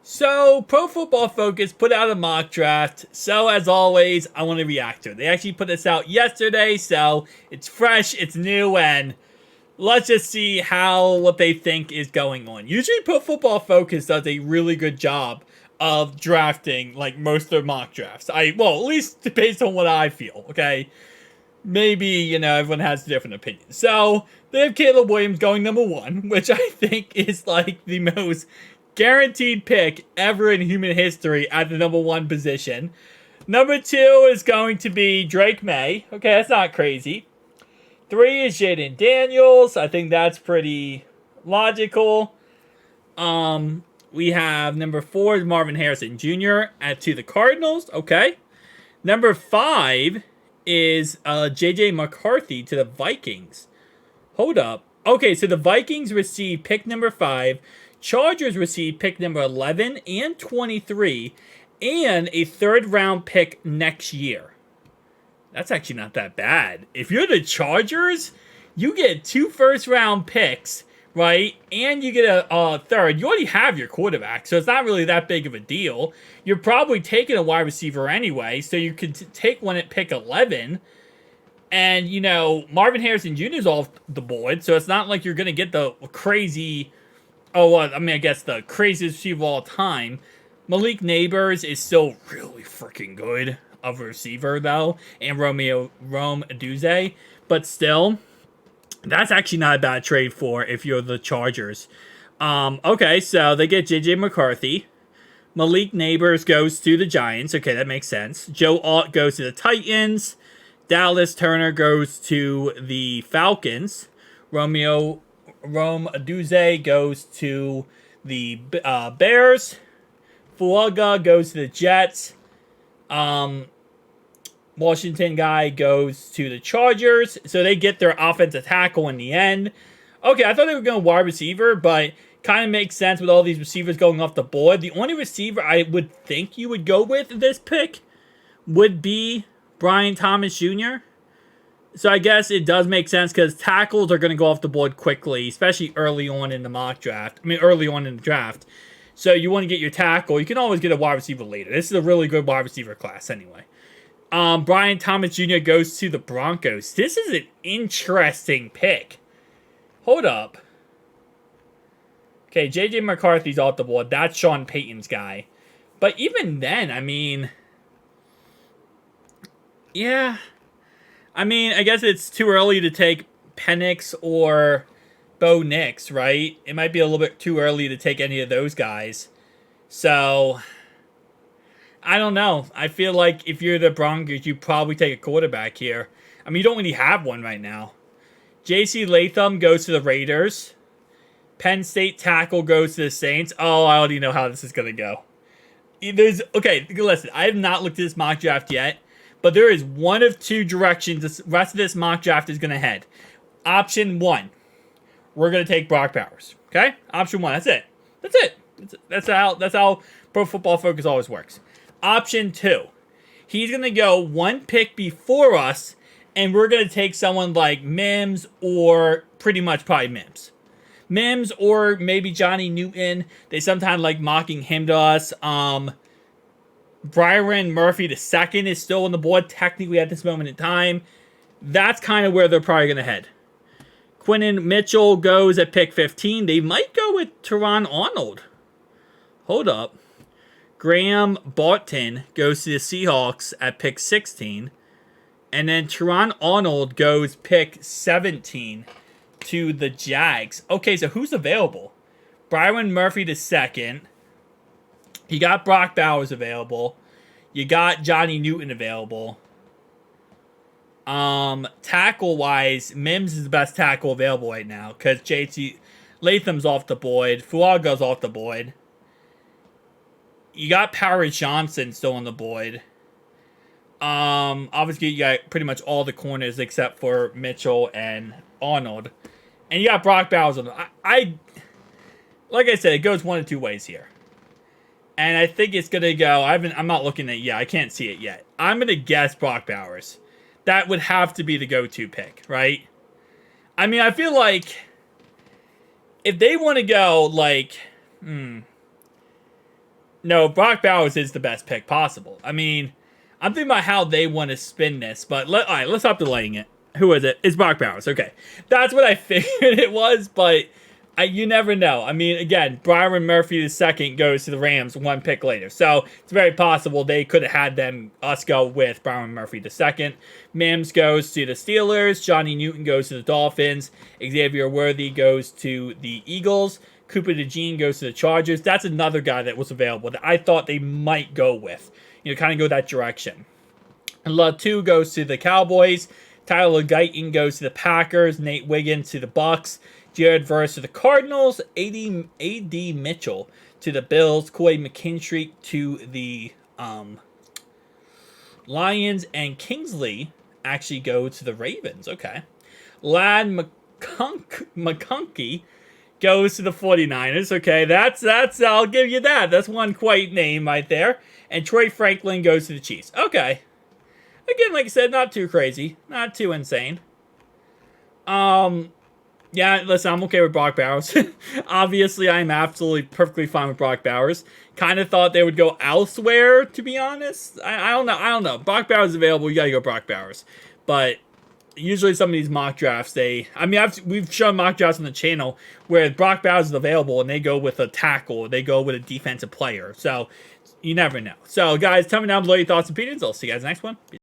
So, Pro Football Focus put out a mock draft. So, as always, I want to react to it. They actually put this out yesterday, so it's fresh, it's new, and let's just see what they think is going on. Usually, Pro Football Focus does a really good job of drafting like most of their mock drafts. Well, at least based on what I feel. Okay, maybe everyone has different opinions. So they have Caleb Williams going number one, which I think is like the most guaranteed pick ever in human history at the number one position. Number two is going to be Drake May. Okay, that's not crazy. Three is Jaden Daniels. I think that's pretty logical. We have number four is Marvin Harrison Jr. To the Cardinals. Okay. Number five is J.J. McCarthy to the Vikings. Hold up. Okay, so the Vikings receive pick number 5. Chargers receive pick number 11 and 23. And a third-round pick next year. That's actually not that bad. If you're the Chargers, you get 2 first-round picks, right? And you get a third. You already have your quarterback, so it's not really that big of a deal. You're probably taking a wide receiver anyway, so you could take one at pick 11. And, Marvin Harrison Jr. is off the board, so it's not like you're going to get the crazy... I guess the craziest receiver of all time. Malik Neighbors is still really freaking good of a receiver, though. And Rome Aduze. But still, that's actually not a bad trade for if you're the Chargers. Okay, so they get J.J. McCarthy. Malik Neighbors goes to the Giants. Okay, that makes sense. Joe Alt goes to the Titans. Dallas Turner goes to the Falcons. Rome Aduze goes to the Bears. Fuaga goes to the Jets. Washington guy goes to the Chargers. So they get their offensive tackle in the end. Okay, I thought they were going wide receiver, but kind of makes sense with all these receivers going off the board. The only receiver I would think you would go with this pick would be Brian Thomas Jr. So I guess it does make sense because tackles are going to go off the board quickly, especially early on in the mock draft. Early on in the draft. So you want to get your tackle. You can always get a wide receiver later. This is a really good wide receiver class anyway. Brian Thomas Jr. goes to the Broncos. This is an interesting pick. Hold up. Okay, J.J. McCarthy's off the board. That's Sean Payton's guy. But even then, yeah. I guess it's too early to take Penix or Bo Nix, right? It might be a little bit too early to take any of those guys. So, I don't know. I feel like if you're the Broncos, you probably take a quarterback here. You don't really have one right now. J.C. Latham goes to the Raiders. Penn State tackle goes to the Saints. Oh, I already know how this is going to go. Okay, listen. I have not looked at this mock draft yet. But there is one of two directions the rest of this mock draft is going to head. Option 1. We're going to take Brock Bowers. Okay? Option 1. That's it. That's it. That's how Pro Football Focus always works. Option 2. He's going to go one pick before us, and we're going to take someone like Mims or pretty much probably Mims. Mims or maybe Johnny Newton. They sometimes like mocking him to us. Byron Murphy II is still on the board technically at this moment in time. That's kind of where they're probably going to head. Quinnen Mitchell goes at pick 15. They might go with Teron Arnold. Hold up. Graham Barton goes to the Seahawks at pick 16. And then Teron Arnold goes pick 17 to the Jags. Okay, so who's available? Byron Murphy II. You got Brock Bowers available. You got Johnny Newton available. Tackle-wise, Mims is the best tackle available right now because JT Latham's off the board. Fuaga's off the board. You got Paris Johnson still on the board. Obviously, you got pretty much all the corners except for Mitchell and Arnold. And you got Brock Bowers on the... Like I said, it goes one of two ways here. And I think it's going to go... I'm not looking at it yet. I can't see it yet. I'm going to guess Brock Bowers. That would have to be the go-to pick, right? I feel like... If they want to go, like... No, Brock Bowers is the best pick possible. I mean, I'm thinking about how they want to spin this, but all right, let's stop delaying it. Who is it? It's Brock Bowers. Okay, that's what I figured it was, but you never know. I mean, again, Byron Murphy II goes to the Rams 1 pick later, so it's very possible they could have had us go with Byron Murphy II. Mims goes to the Steelers. Johnny Newton goes to the Dolphins. Xavier Worthy goes to the Eagles. Cooper DeJean goes to the Chargers. That's another guy that was available that I thought they might go with. Kind of go that direction. And Latu goes to the Cowboys. Tyler Guyton goes to the Packers. Nate Wiggins to the Bucks. Jared Verse to the Cardinals. A.D. Mitchell to the Bills. Corey McKinstry to the Lions. And Kingsley actually go to the Ravens. Okay. Lad McConkey goes to the 49ers. Okay, that's I'll give you that. That's one quite name right there. And Troy Franklin goes to the Chiefs. Okay. Again, like I said, not too crazy. Not too insane. Yeah, listen, I'm okay with Brock Bowers. Obviously, I'm absolutely perfectly fine with Brock Bowers. Kind of thought they would go elsewhere, to be honest. I don't know. Brock Bowers is available. You got to go Brock Bowers. But usually some of these mock drafts, we've shown mock drafts on the channel where Brock Bowers is available and they go with a tackle, or they go with a defensive player. So you never know. So guys, tell me down below your thoughts and opinions. I'll see you guys next one.